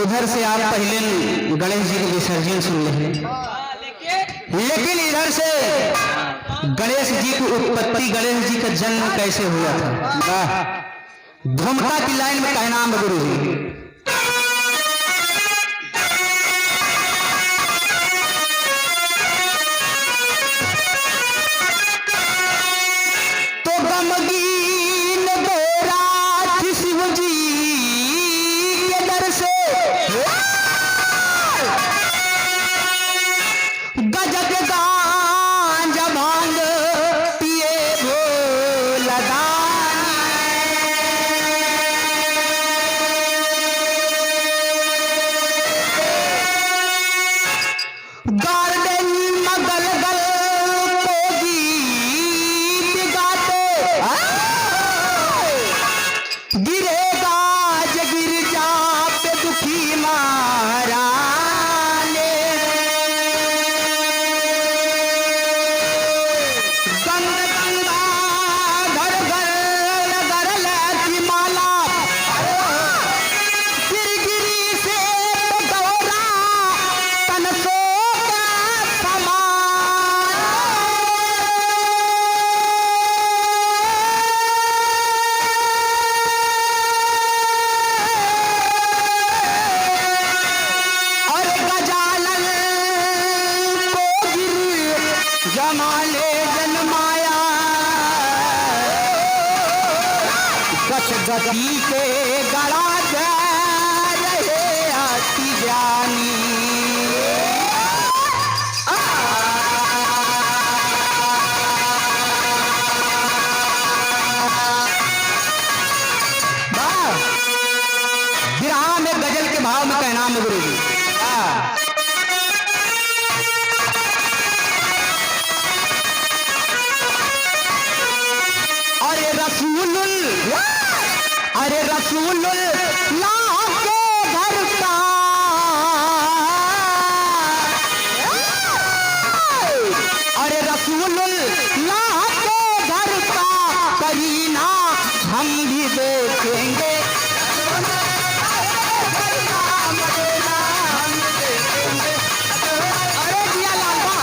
उधर से आप पहले गणेश जी के विसर्जन सुन रहे हैं, लेकिन इधर से गणेश जी की उत्पत्ति, गणेश जी का जन्म कैसे हुआ था, भूमिका की लाइन में कहना है गुरु जी। तो गमगीन बेरात शिव जी के दर से गजब गांजा भांग पिए भोला गार्डन मगल गल को गीत गाते गिरेगा जगिर जा पे दुखी महाराने गंग गंगा घर घर नगर लैती माला गिरगिरी से गौरा तन सो जमाले जन्माया गति के गड़ा जा रहे आती जानी विराह में गजल के भाव में कहना है गुरु जी। अरे रसूल ला के घर का अरे रसूल ला के घर का करीना हम भी देखेंगे अरे दिया लालबा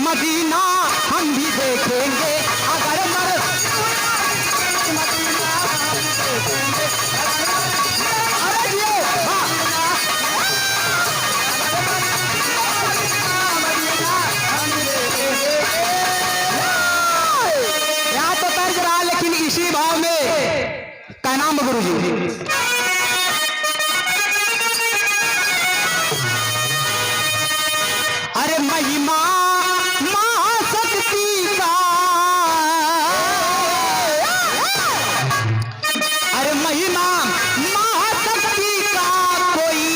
मदीना हम भी देखेंगे अगर मर मदीना हम देखेंगे अरे ये यहाँ तो तर्ज रहा, लेकिन इसी भाव में कहना गुरु जी। अरे महिमा महिमा महाशक्ति का कोई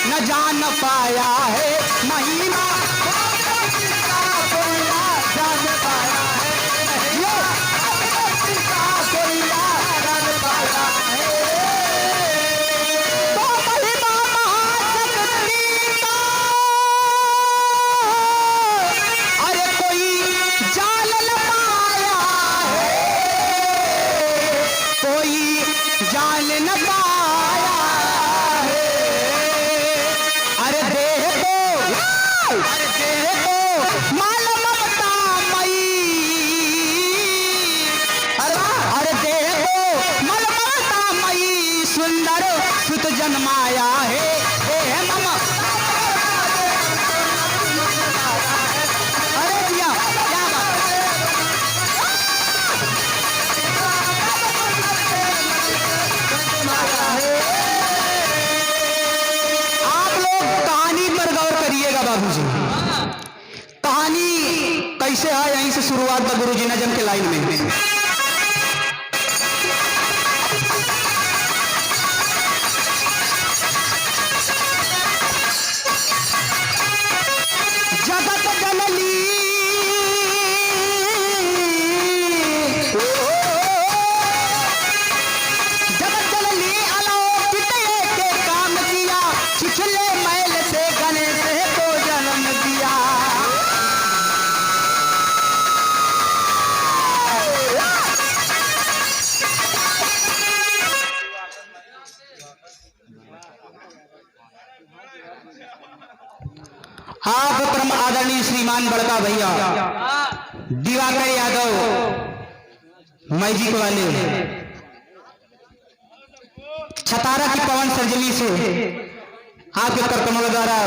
न जान पाया है, महिमा महाशक्ति का कोई न जान पाया है, महाशक्ति का कोई न जान पाया है। तो महिमा महाशक्ति का अरे कोई जान न पाया है, कोई जान न पाया है। अरे देह को माल ममता मई, अरे देह को मल ममता मई सुंदर सुत जन्माया है, देह मम बाबूजी, कहानी कैसे है यहीं से शुरुआत बा गुरुजी नजम के लाइन में। जगत जननी जगत जननी अलौकिक के काम किया, छिछले मैल से गणेश को जन्म दिया। आप परम आदरणीय श्रीमान बड़का भैया दिवाकर यादव मैजिक वाले छतारा की पवन सर्जनी से आपके कर्तव्यों द्वारा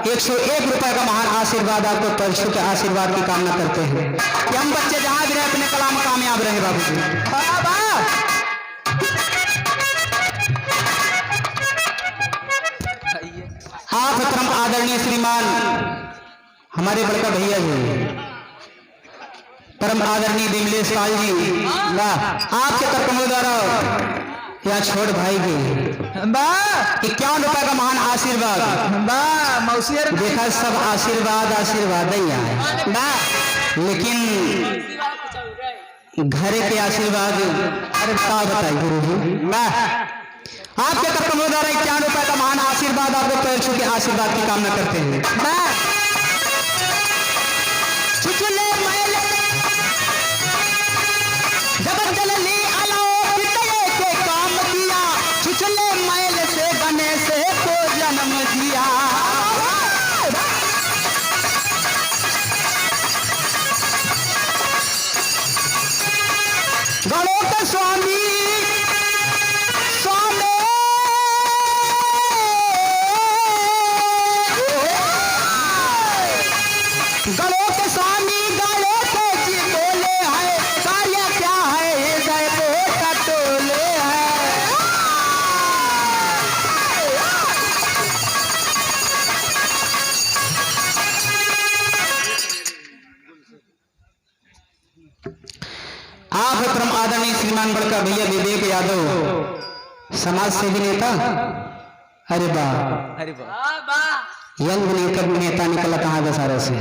101 रुपए का महान आशीर्वाद आपको परशु के आशीर्वाद की कामना करते हैं कि हम बच्चे जहां भी रहे अपने कला में कामयाब रहे बाबूजी। आप परम आदरणीय श्रीमान हमारे बड़का भैया जी परम आदरणीय विमलेश पाल जी आपके कर्तव्यों द्वारा या छोड़ भाई जी 51 रुपए का महान आशीर्वाद मौसियर देखा सब आशीर्वाद आशीर्वाद ही आए लेकिन घर के आशीर्वाद अरे क्या बताइए गुरु जी। आपके कर्तव्यों द्वारा 51 रुपए का महान आशीर्वाद आपको पैर छू के आशीर्वाद की कामना करते हैं। जगत जननी अलौकिक के काम किया, छिछले मैल से गणेश को जन्म दिया। गणों के स्वामी गणों के स्वामी गणेश जी बोले हैं, कार्य क्या है हृदय को टटोले हैं। आप परम आदरणीय श्रीमान बड़का भैया विवेक यादव समाज सेवी नेता अरे वाह यंग नेता निकला कहाँ दशहरा से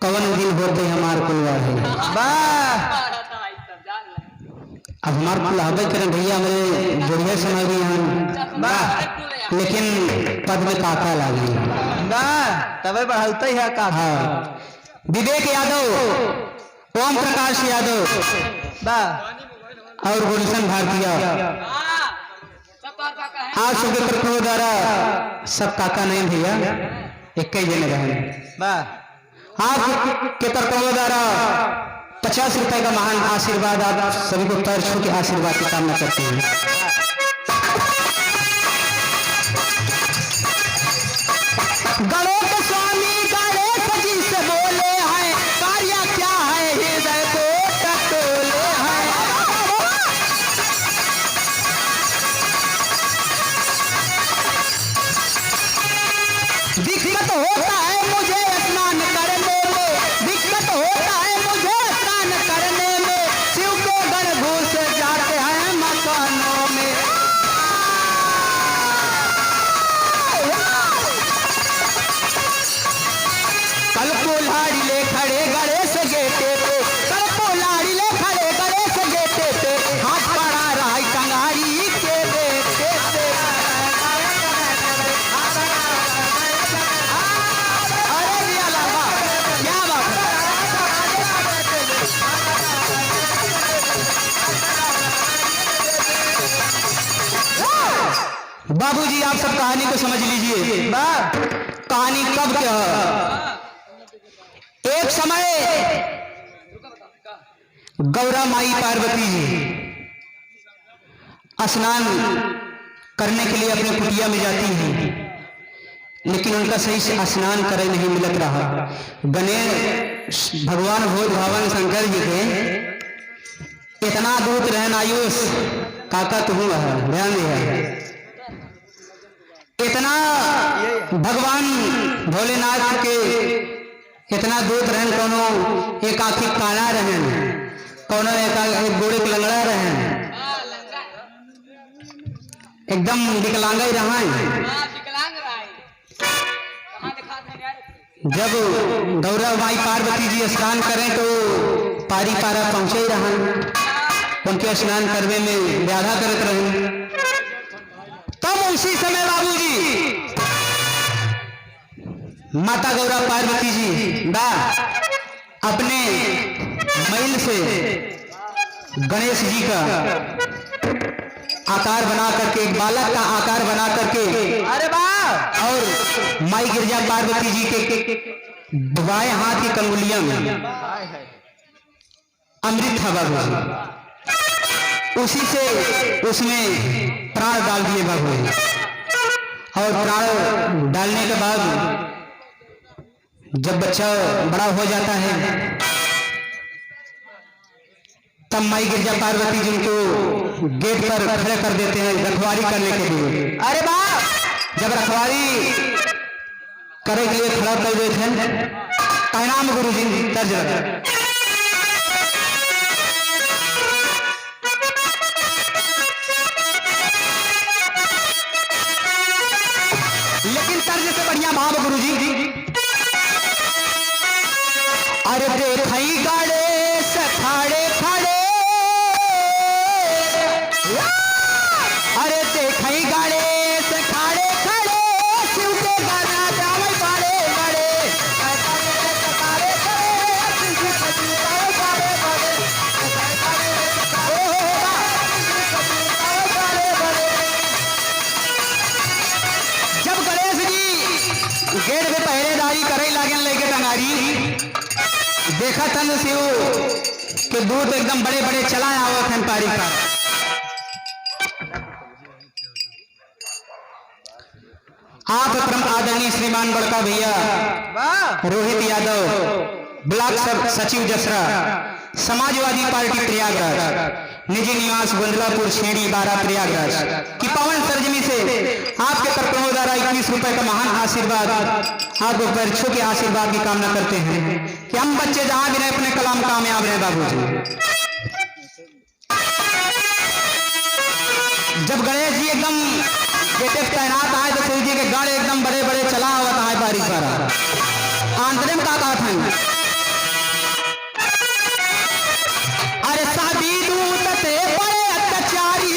कवन दिन होते हमार कुल है अब हमार कुल हबे करें भैया मेरे जोड़िया समाजी हम लेकिन पद में काका लागी तब बढ़ाते है काका विवेक यादव ओम प्रकाश यादव और गुलशन भारतीय आप सबके कर्तव्यों द्वारा सब काका नहीं भैया एक ही जने रहे आपके कर्तव्यों द्वारा 50 रुपए का महान आशीर्वाद आप सभी को पैर छू के आशीर्वाद की कामना करते हैं। गणों के स्वामी गणेश जी से बोले हैं, कार्य क्या है हृदय को टटोले हैं। दिक्कत होता है मुझे स्नान करने में, दिक्कत होता है मुझे स्नान करने में, शिव के गण घुस जाते हैं मकानों में। कल कोल्हाड़ी ले खड़े गणेश गेटे पे, कल कोल्हाड़ी ले खड़े गणेश गेटे पे, हाथ पड़ा रहा कंगारी के बेटे पे। बाबूजी आप सब कहानी को समझ लीजिए कहानी कब क्या है। एक समय गौरा माई पार्वती जी स्नान करने के लिए अपने कुटिया में जाती हैं लेकिन उनका सही से स्नान करे नहीं मिलत रहा। गणेश भगवान भोज भावन शंकर जी के इतना दूत रहन आयुष काका तुम ध्यान दिया भगवान भोलेनाथ के इतना दूत रहन, कोनो एक आँखी काला रहन, कोनो एक गोड़े के लंगड़ा रहन, एकदम विकलांग ही रहा। जब गौरव माई पार्वती जी स्नान करें तो पारी पारा पहुंचे ही रहा, उनके स्नान करने में व्याधा करते रहे। तब उसी समय बाबूजी माता गौरा पार्वती जी बा अपने मैल से गणेश जी का आकार बना करके, एक बालक का आकार बना करके, अरे वाह, और माई गिरजा पार्वती जी के बाएं हाथ की कंगुलियां में अमृत था बाबू, उसी से उसमें प्राण डाल दिए बाबू। और प्राण डालने के बाद जब बच्चा बड़ा हो जाता है तब माई गिरजा पार्वती जी को गेट पर खड़े कर देते हैं रखवारी करने के लिए। अरे बाप, जब रखवारी करे के लिए खड़ा कर देते हैं, प्रणाम गुरु जी तर्ज लगा। लेकिन तर्ज से बढ़िया भाव गुरु जी, अरे देखई गणेश खड़े खड़े, अरे देखई गणेश खड़े खड़े, शिव के गाना गावे बड़े बड़े, जब गणेश जी गेट में पहरेदारी करे लागन लेके टंगारी, देखा तन शिव के दूत एकदम बड़े बड़े चला आवत हैं पारी का। आप परम आदरणीय श्रीमान बड़का भैया रोहित यादव, ब्लॉक सचिव जसरा, समाजवादी पार्टी प्रयागराज, निजी निवास गुंदलापुर छेड़ी 12 प्रयागराज की पावन सरजमी से आपके कर्तव्यों द्वारा 21 रुपए का महान आशीर्वाद आपको परीक्षों के आशीर्वाद की कामना करते हैं कि हम बच्चे जहां भी रहे अपने कलाम कामयाब रहे बाबूजी। जब गणेश जी एकदम गेटे तैनात आए तो शिव जी के गण एकदम बड़े बड़े चला हुआ था बारिश पर आंतरिक का कहा था, अरे साबी दूत थे बड़े अत्याचारी,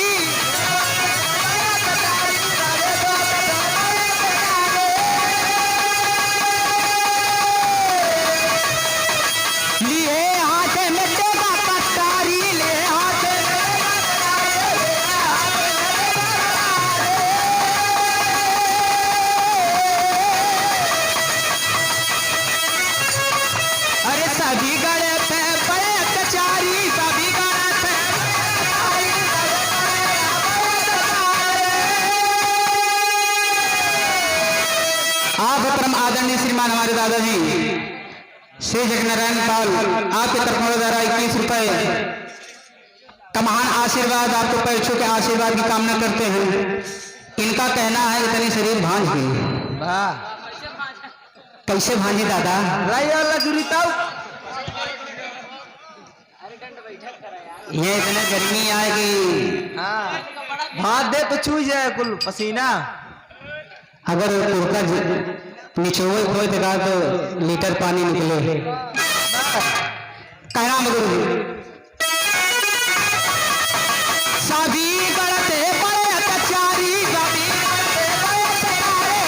लिए हाथ में देगा पटारी, ले हाथ अरे सभी गड़े थे बड़े अत्याचारी, सभी गड़े थे। आप परम आदरणीय श्रीमान हमारे दादाजी श्री जगनारायण पाल आपके तरफ द्वारा 21 रुपए का महान आशीर्वाद आपको पैसों के आशीर्वाद की कामना करते हैं। इनका कहना है इतनी शरीर भांज गई, कैसे भांजी दादा? ये इतने गर्मी आएगी, भात दे तो छू जाए कुल पसीना। अगर कुर्ता निचोए खोए तो लीटर पानी निकले। कहना गुरु सभी गलते बड़े अत्याचारी, सभी गलते बड़े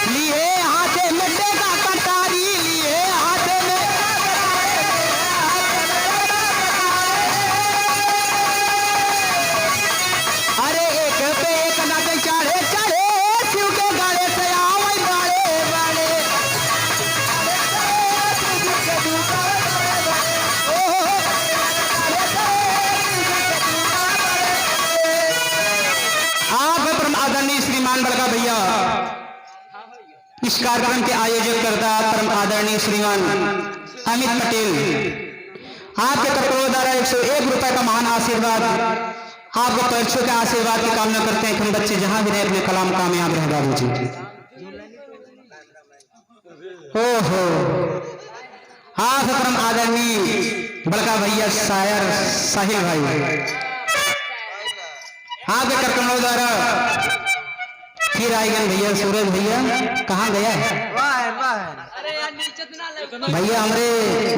लिए हाथे में देगा कटारी, लिए हाथे में अरे एक पे एक नद चढ़े चढ़े, शिव के गले से आवै बड़े बड़े। आप परम आदरणीय श्रीमान बड़का भैया इस कार्यक्रम के आयोजक करता परम आदरणीय श्रीमान अमित पटेल आपके कर्तव्यों द्वारा 101 रुपए का महान आशीर्वाद आपको पैरछों के आशीर्वाद की कामना करते हैं कि हम बच्चे जहां भी रहे अपने कलाम कामयाब रहे बाबूजी। ओहो हाँ परम आदरणीय बड़का भैया शायर साहिल भाई हाँ के करकमों द्वारा फिर आएगा भैया सूरज भैया कहाँ गया है भैया हमरे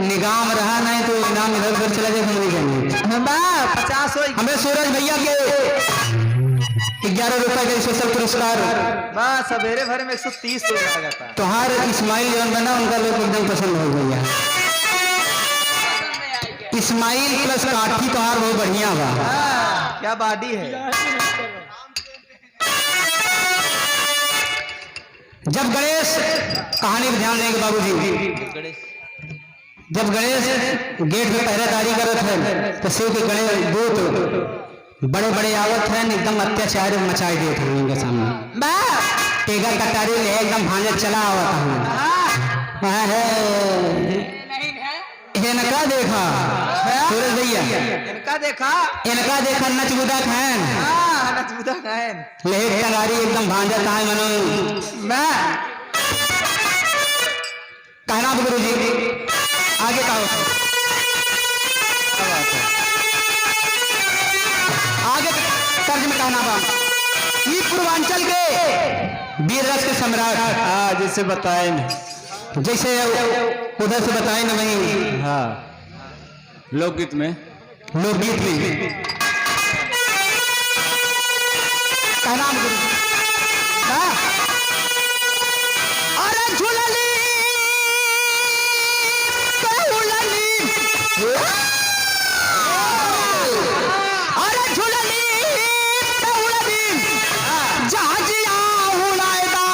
निगाम रहा नहीं तो इनाम इधर उधर चला जाए नहीं जाएंगे 50 हो हमें सूरज भैया के 11 रुपए का स्पेशल पुरस्कार बस सवेरे भर में 130 तो आ जाता। तोहार इस्माइल जौन बना उनका लोग एकदम पसंद हो गया। इस्माइल प्लस काठी तोहार बहुत बढ़िया बा। क्या बॉडी है। जब गणेश कहानी पर ध्यान देंगे बाबूजी, जब गणेश गेट में पहरेदारी करत है तो शिव के गणेश दूत बड़े बड़े आवत है एकदम अत्याचार मचाए देते हैं उनके सामने टेगा कटारी ले एकदम भांजा चला आवत है इनका देखा सूरज भैया इनका देखा नचबुदा खैन नचबुदा खैन लेट टंगारी एकदम भांजा कहा मनो मैं कहना गुरु जी आगे कहो आगे तर्ज में कहना बा ये पूर्वांचल के वीर रस के सम्राट जैसे बताए जैसे उधर से बताए ना वही हाँ लोकगीत में कहना गुरु अरे झूलली अरे झूलली जहाजिया उड़ाएगा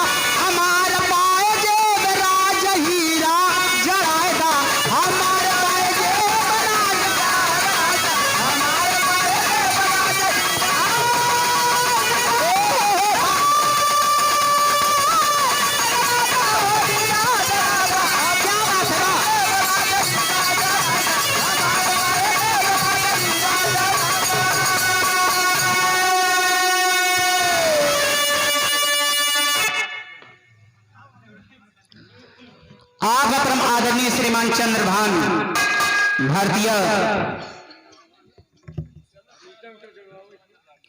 हमार पाए जेब राज हीरा जड़ाएगा हमार पाए जेब राज हमार पाए क्या बात है आप परम आदरणीय श्रीमान चंद्रभान भारतीय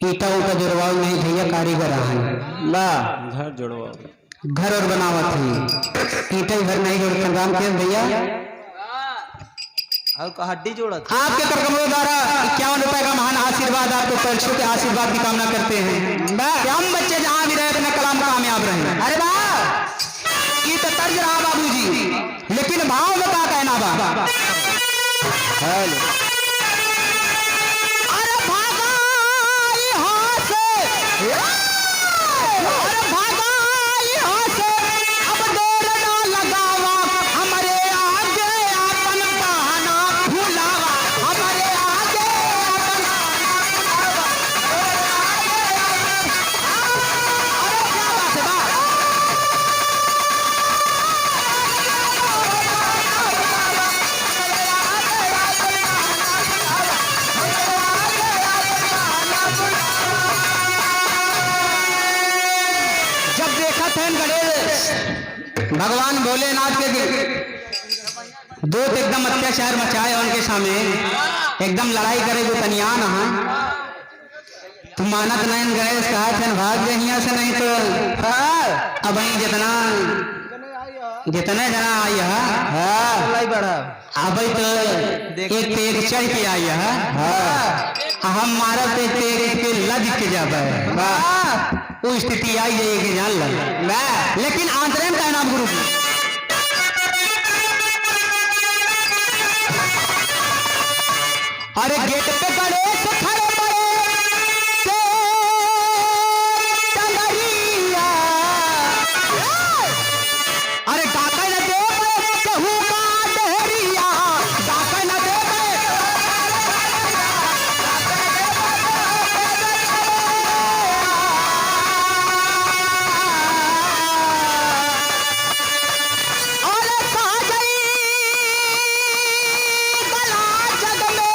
ईटा उटा जुड़वाओ नहीं भैया कारीगर है ला घर जोड़ो घर और बनावत है ईटा घर नहीं जोड़ते काम के भैया और हड्डी जोड़ा आपके करकमों द्वारा 51 रुपए का महान आशीर्वाद आपको पैरछों के आशीर्वाद की कामना करते हैं कि हम बच्चे जहां भी रहे अपना कलाम कामयाब रहे। अरे वाह ये तो तर्ज रहा बाबूजी लेकिन भाव में क्या कहना बा हेलो अरे भागा यहाँ से अरे भागा यहाँ से अब देर ना लगावा हमारे आगे अपन बहाना भुलावा हमारे आगे अपन अरे क्या बात है बा जब देखा थे गणेश भगवान भोलेनाथ के दूत एकदम अत्याचार मचाए उनके सामने एकदम लड़ाई करे जो तनिया न तुम मानत नहीं गणेश कहा थे भाग गए यहाँ से नहीं तो अब वही जितने जना आई है बड़ा अब तो एक तेग चढ़ के आई है हम मारत एक तेग के लद के जाबे वो स्थिति आई है कि जान लग लेकिन आंतरिक का नाम गुरु जी अरे गेट पे गणेश खड़े पड़े के टंगरिया अरे डाका न दे कहू का डहरिया डाका न दे अरे साजई गला जग में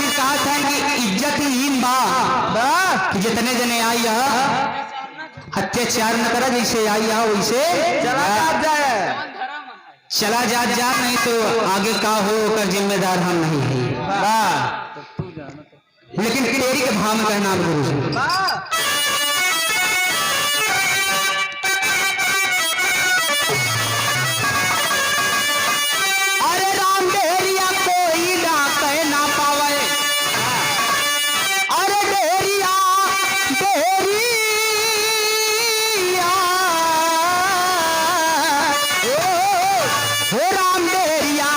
जी साथ हैं कि इज्जत ही बा कि जितने जने आई अत्याचार न करा, जैसे आई वैसे चला जा नहीं तो आगे का हो कर जिम्मेदार हम नहीं है। लेकिन तेरी के भाव में कहना गुरु जी, अरे राम डेरिया कोई डाके ना पावे, अरे डेरिया हो राम डेरिया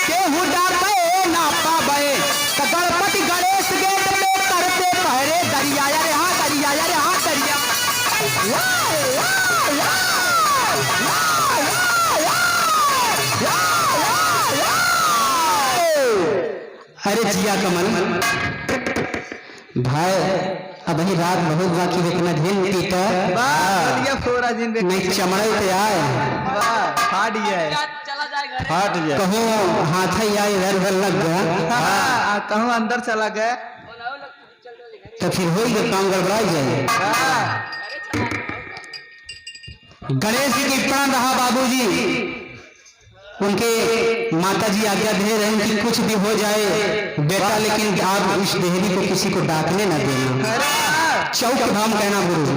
केहू डाके ना पावे, तो गणपति गणेश गेट पे करते पहरे दरिया रे हाँ दरिया रे हाँ दरिया। अरे जिया कमल भाई, अब ही रात बहुत बाकी देखना दिन पीता नहीं चमड़े पे आए फाट जाए कहो हाथ ही आए इधर उधर लग गया, कहूँ अंदर चला गया तो फिर हो गया काम गड़बड़ा जाए। गणेश जी की प्राण रहा बाबूजी, उनके माता जी आज्ञा दे रहे हैं कि कुछ भी हो जाए बेटा, लेकिन आप इस देहरी को किसी को डाकने ना देना। चौक धाम कहना गुरु जी।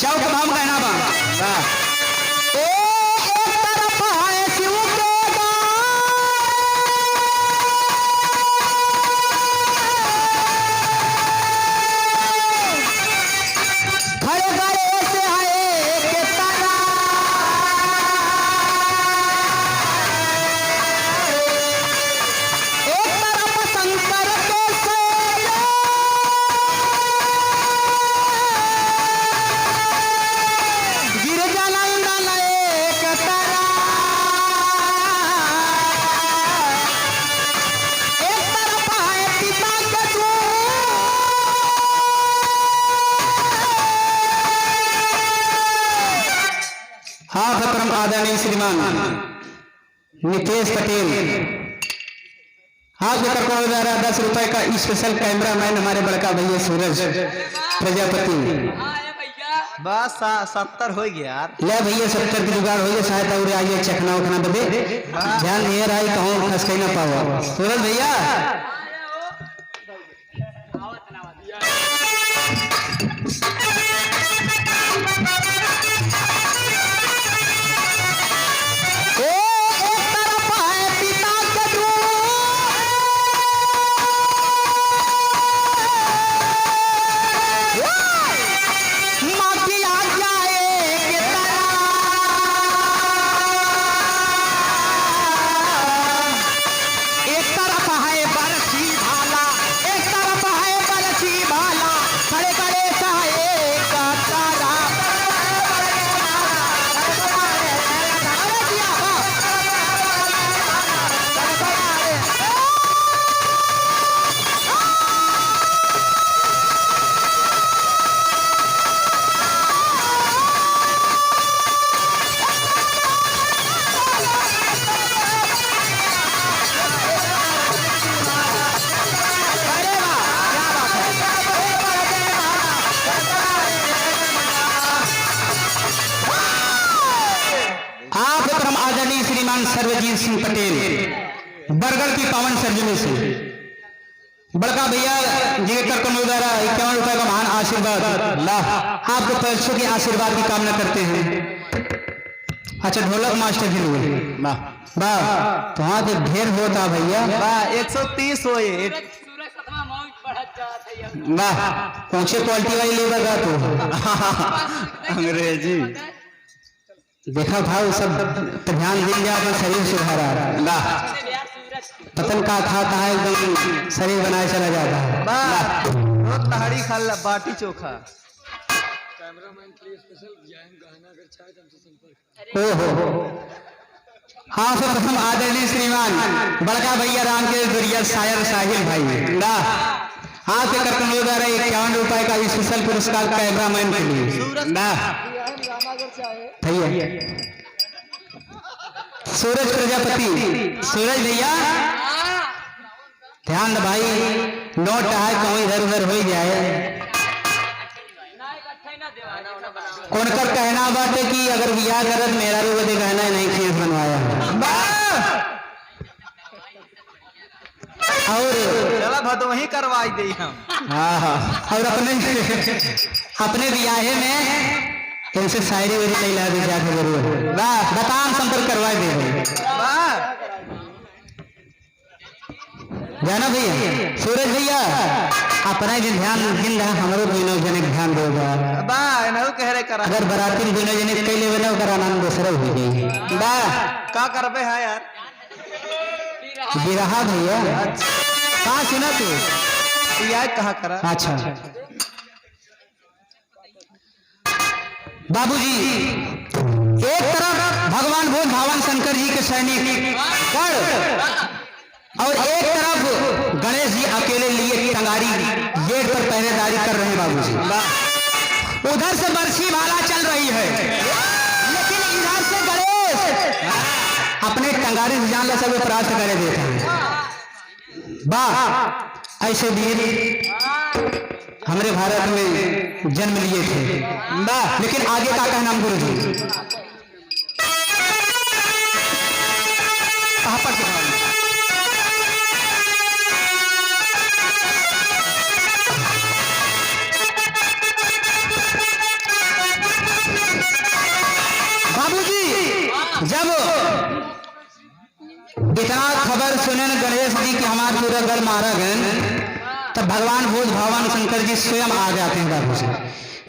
चौक धाम कहना बा एक तरफ है शिव के खड़े खड़े से है के तारा, एक तरफ शंकर के गिरजानंदन एक तारा, एक तरफ है पिता के हाँ परम आदरणीय श्रीमान नितेश पटेल, आज लेकर कौन जा रहा है 10 रुपए का स्पेशल कैमरामैन हमारे बड़का भैया सूरज प्रजापति। बस 70 हो गया यार। ले भैया 70 की जुगाड़ हो गया, सहायता उड़े आइए चखना उखना बदे ध्यान नहीं रहा है कहूँ खस कहीं ना पाओ सूरज भैया। सर्वजीत सिंह पटेल बरगढ़ की पावन सर्जनी से बड़का भैया जिगर को द्वारा 51 रुपए का महान आशीर्वाद अल्लाह आपको पैसों के आशीर्वाद की कामना करते हैं। अच्छा ढोलक मास्टर जी वाह तो वहां के ढेर होता भैया 130 हो वाह ऊंचे क्वालिटी वाली लेगा तो अंग्रेजी देखा भाव सब तो ध्यान दें अपना शरीर सुधारा ला पतन का खाता है एकदम शरीर बनाए चला जाता है तहाड़ी खा ला बाटी चोखा हो हाँ सर्वप्रथम आदरणीय श्रीमान बड़का भैया राम के दुरिया शायर साहिल भाई ना आपके कर्तव्यों द्वारा 51 रुपए का स्पेशल पुरस्कार कैमरामैन के लिए ना भैया सूरज प्रजापति सूरज भैया ध्यान दे भाई नोट है कहूँ इधर उधर हो जाए उनकर कहना बात है कि अगर बियाह करत मेरा रो बदे कहना नहीं खेत बनवाया और चला भतो वही करवाई दे हम। हाँ हाँ और अपने ब्याहे में इनसे शायरी वेरी नहीं ला दी जाके जरूर वाह बताम संपर्क करवा दे वाह जाना भैया सूरज भैया अपना जो ध्यान दिन रहा हमारे दोनों जने ध्यान देगा बा नहु कह रहे करा अगर बराती दोनों जने कैले बना कर आनंद दूसरा हो गई बा का करबे है यार बिरहा भैया कहाँ सुना तू यार कहा करा अच्छा बाबूजी एक तरफ भगवान भोज भावन शंकर जी के सैनिक और एक तरफ गणेश जी अकेले लिए टंगारी गेट पर पहरेदारी कर रहे हैं बाबूजी उधर से बरसी भाला चल रही है लेकिन इधर से गणेश अपने टंगारी से जान ला सब प्राप्त करे देते हैं वाह ऐसे वीर हमारे भारत में जन्म लिए थे वाह लेकिन आगे का कहना गुरु जी कहाँ पर जब इतना खबर सुने गणेश जी की हमारे पूरा घर मारा गए तब भगवान भोज भावन शंकर जी स्वयं आ जाते हैं बाबू से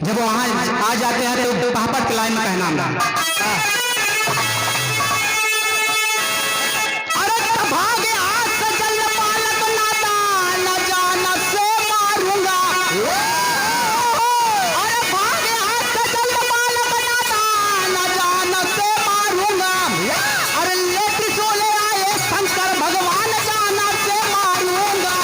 जब वहां आ जाते हैं तो पापड़ लाइन में कहना अरे भागे हाथ से जल पालक नाता न जान से मारूंगा अरे भागे हाथ से जल पालक नाता न जान से मारूंगा अरे ले त्रिशूल आए शंकर भगवान जाना से मारूंगा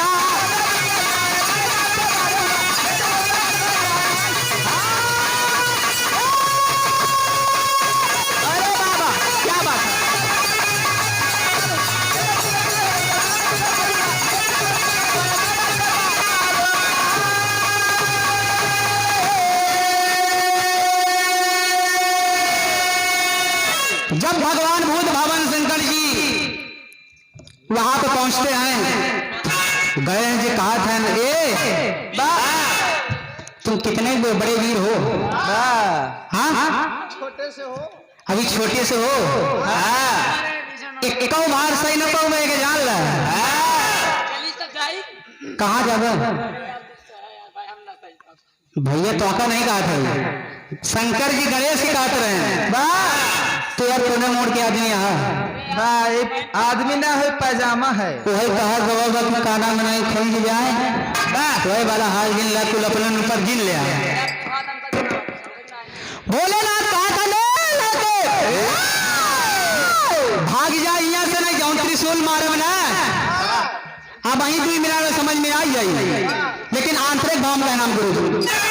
अरे बाबा क्या बात है जब भगवान भूत भावन शंकर जी वहां पे पहुंचते हैं गए हैं जी कहा था ए तुम कितने बड़े वीर हो हाँ छोटे से हो अभी छोटे से हो एक बार सही न पाऊ मैं जान ला कहाँ जाओ भैया तो आका नहीं कहा था शंकर जी गणेश ही कहते रहे हैं तो यार कोने मोड़ के आदमी यहाँ भाई आदमी ना है पैजामा है वही कहा गवा में काना में नहीं खरीद जाए वही वाला हाल जिन ला कुल अपने ऊपर जिन ले आए भोलेनाथ कहा था ले भाग जा यहाँ से नहीं जाऊं त्रिशूल मारे में ना हाँ वहीं भी मिला समझ में आई जाए लेकिन आंतरिक भाव का नाम गुरु जी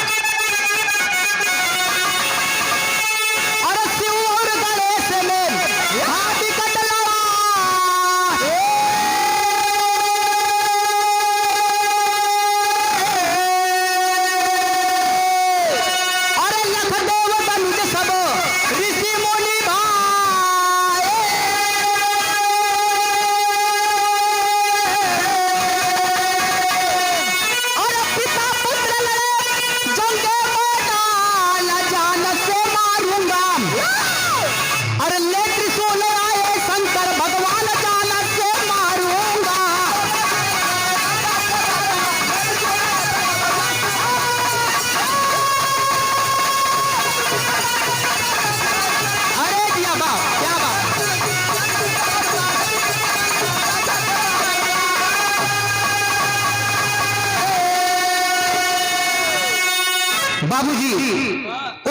बाबूजी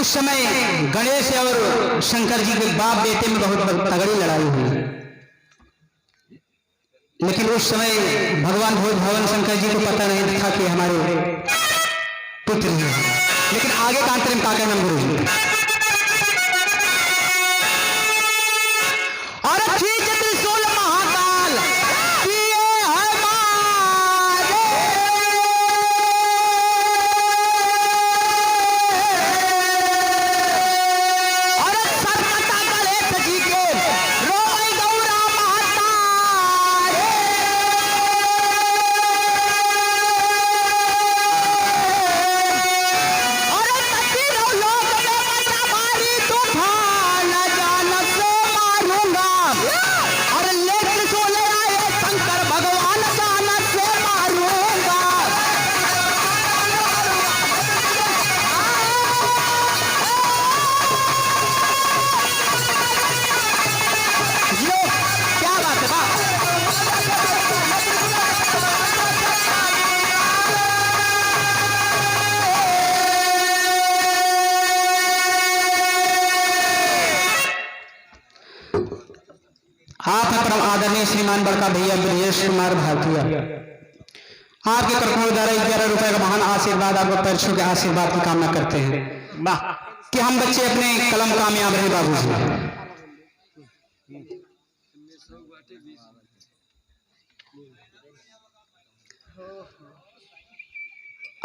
उस समय गणेश और शंकर जी के बाप बेटे में बहुत तगड़ी लड़ाई हुई, लेकिन उस समय भगवान भोज भवन शंकर जी को पता नहीं था कि हमारे पुत्र ही हैं। लेकिन आगे का अंतरिम का नाम गुरु जी और खींच त्रिशूल महाकाल किए है मारे। और सरकता गणेश जी के रोई गौरा माता रे। और तीनों लोग में मचा मारी तूफान जान से मारूंगा। और ले त्रिशूल आए शंकर भगवान जान से मारूंगा। जियो, क्या बात है बाप। आप हैं परम आदरणीय श्रीमान बड़का भैया ब्रजेश कुमार भारतीय, आपके कर्तव्य द्वारा 11 रुपए का महान आशीर्वाद, आपको पैरछू के आशीर्वाद की कामना करते हैं कि हम बच्चे अपने कलम कामयाब रहे बाबूजी।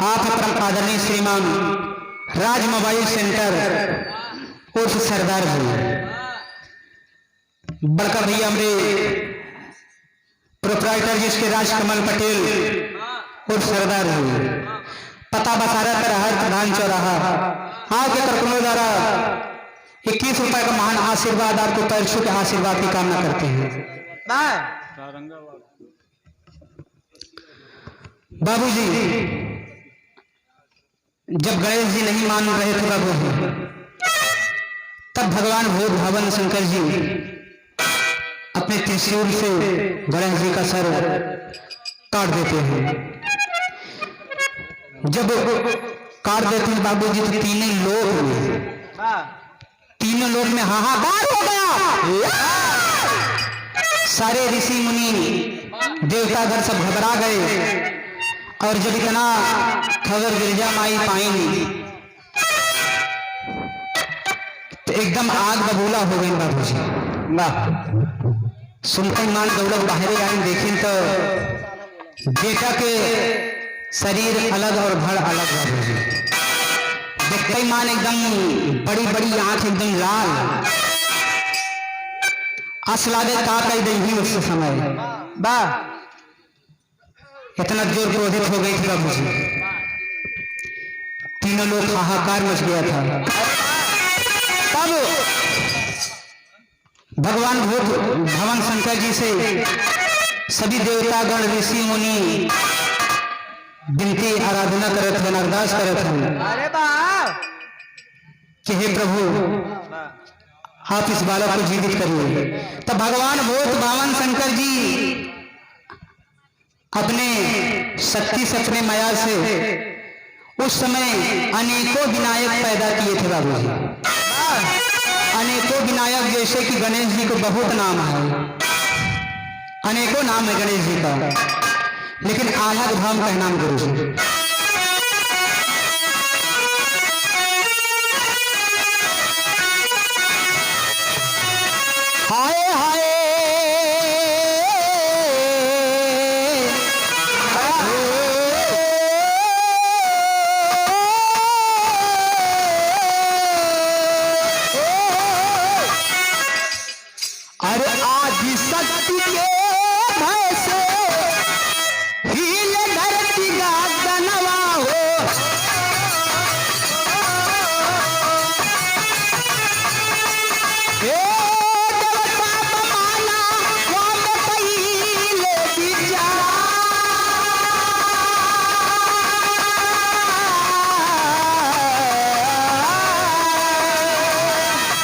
आप हैं परम आदरणीय श्रीमान राज मोबाइल सेंटर उर्फ सरदार भैया, बड़का भैया हमारे प्रोप्राइटर जिसके राजकमल पटेल उर्फ सरदार भैया, पता बसारा तरह प्रधान चौराहा। आपके कर्तव्यों द्वारा 21 रुपए का महान आशीर्वाद, आपको पैरछू के आशीर्वाद की कामना करते हैं बाबूजी। जब गणेश जी नहीं मान रहे थे बाबू, तब भगवान भोज भवन शंकर जी अपने त्रिशूल से गणेश जी का सर काट देते हैं। जब काट देते हैं बाबूजी तो तीनों लोग में हाहाकार हो गया। सारे ऋषि मुनि देवतागण सब घबरा गए। और जब इतना खबर गिरजा माई पाएंगी तो एकदम आग बबूला हो गई बाबूजी। वाह, सुनते ही मान दौड़क बाहर आई, देखी तो बेटा के शरीर अलग और भड़ अलग बाबूजी। देखते ही मान एकदम बड़ी बड़ी आंख एकदम लाल, असलादे का कह दी उस समय। वाह, इतना जोर क्रोधित हो गई थी बाबूजी, तीनों लोग हाहाकार मच गया था। तब भगवान भोज भवन शंकर जी से सभी देवतागण ऋषि मुनि विनती आराधना करत हैं, अरदास करत हैं कि हे प्रभु आप इस बालक को जीवित करिए। तब भगवान भोज भवन शंकर जी अपने शक्ति से, अपने माया से उस समय अनेकों विनायक पैदा किए थे बाबूजी। अनेकों विनायक, जैसे कि गणेश जी को बहुत नाम है, अनेकों नाम है गणेश जी का, लेकिन अलग धाम का नाम गुरु जी। हाय हाय शक्ति के भय से हिले धरती का गनवा हो। देवता बमाना वाम पहिले विचार,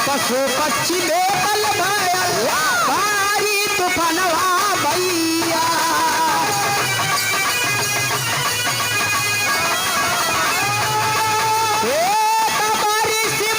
पशु पक्षी बेबल भया भारी तूफानवा भैया। ऋषि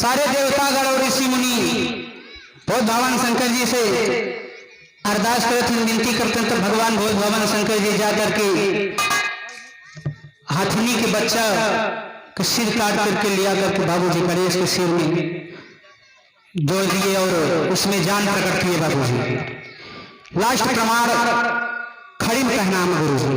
सारे देवतागण और ऋषि मुनि बहुत भगवान शंकर जी से अरदास करते हैं, विनती करते हैं। तो भगवान बहुत भगवान शंकर जी जाकर के हाथनी के बच्चा का सिर काट करके लिया करके बाबूजी गणेश के सिर में जोड़ दिए और उसमें जान प्रकट किए बाबूजी। लास्ट प्रमाण खड़ी में कहना गुरु जी।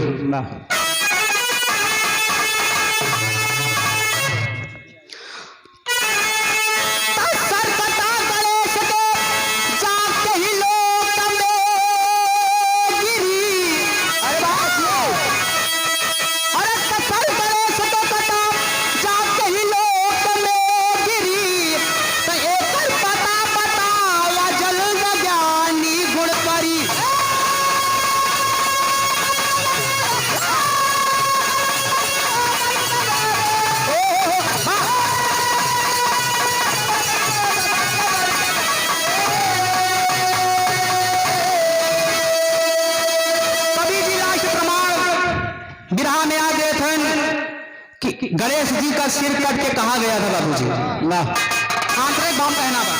गणेश जी का सिर कट के कहा गया था बाबूजी। आंतरिक बाम कहना था,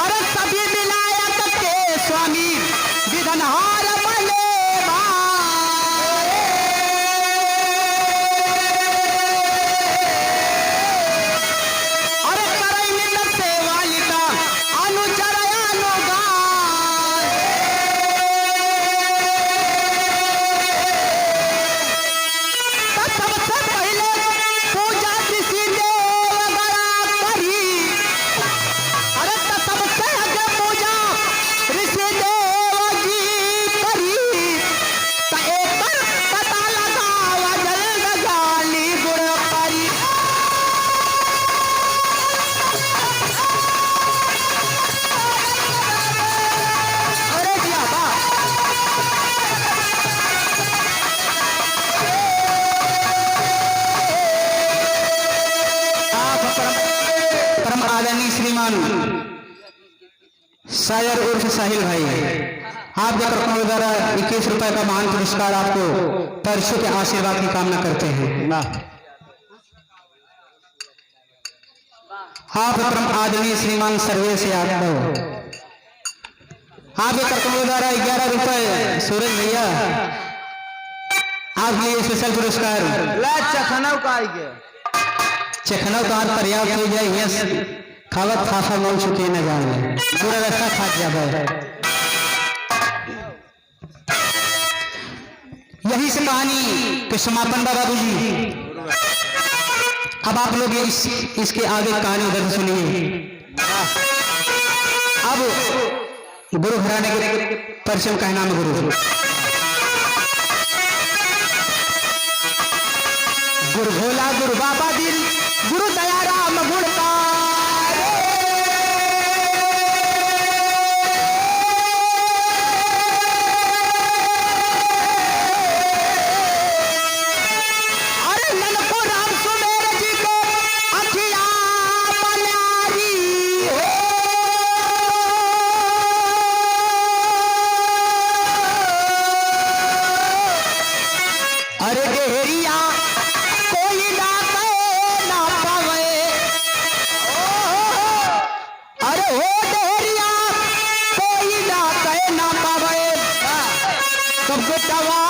अरे सभी विलायत के स्वामी विधनहार बलेवा, अरे करई नित सेवा लिता अनुचर अनुगान, सबसे पहले पूजा ऋषि देव गणा करी। अरे सबसे आगे पूजा ऋषि देव जी करी। तो एक पता लगावा जल्द जाली गुण करी। अरे क्या बात, परम आदरणीय श्रीमान शायर उर्फ साहिल भाई, आप देकर द्वारा 21 रुपए का महान पुरस्कार आपको परशु के आशीर्वाद की कामना करते हैं। आप परम आदरणीय श्रीमान सर्वेश यादव, आप देकर द्वारा 11 रुपए सूरज भैया आप लिए स्पेशल पुरस्कार। चखनऊ तो पर्याप्त हो जाए, यहाँ खावत खाफा मोल चुके न जाए, पूरा रास्ता खाट जाए। यही से कहानी के समापन बा बाबूजी। अब आप लोग इसके आगे कहानी उधर सुनिए। अब गुरु घराने के परिचय कहना में गुरु गुरु भोला गुरु बाबा दिल गुरु दया राम गुणकार। अरे ननको राम सुमेर जी को अखिया मनारी हो। अरे डेहरिया कोई ना कहे ना पावे, अरे हो डेहरिया कोई ना कहे ना पावे, सब बेटवा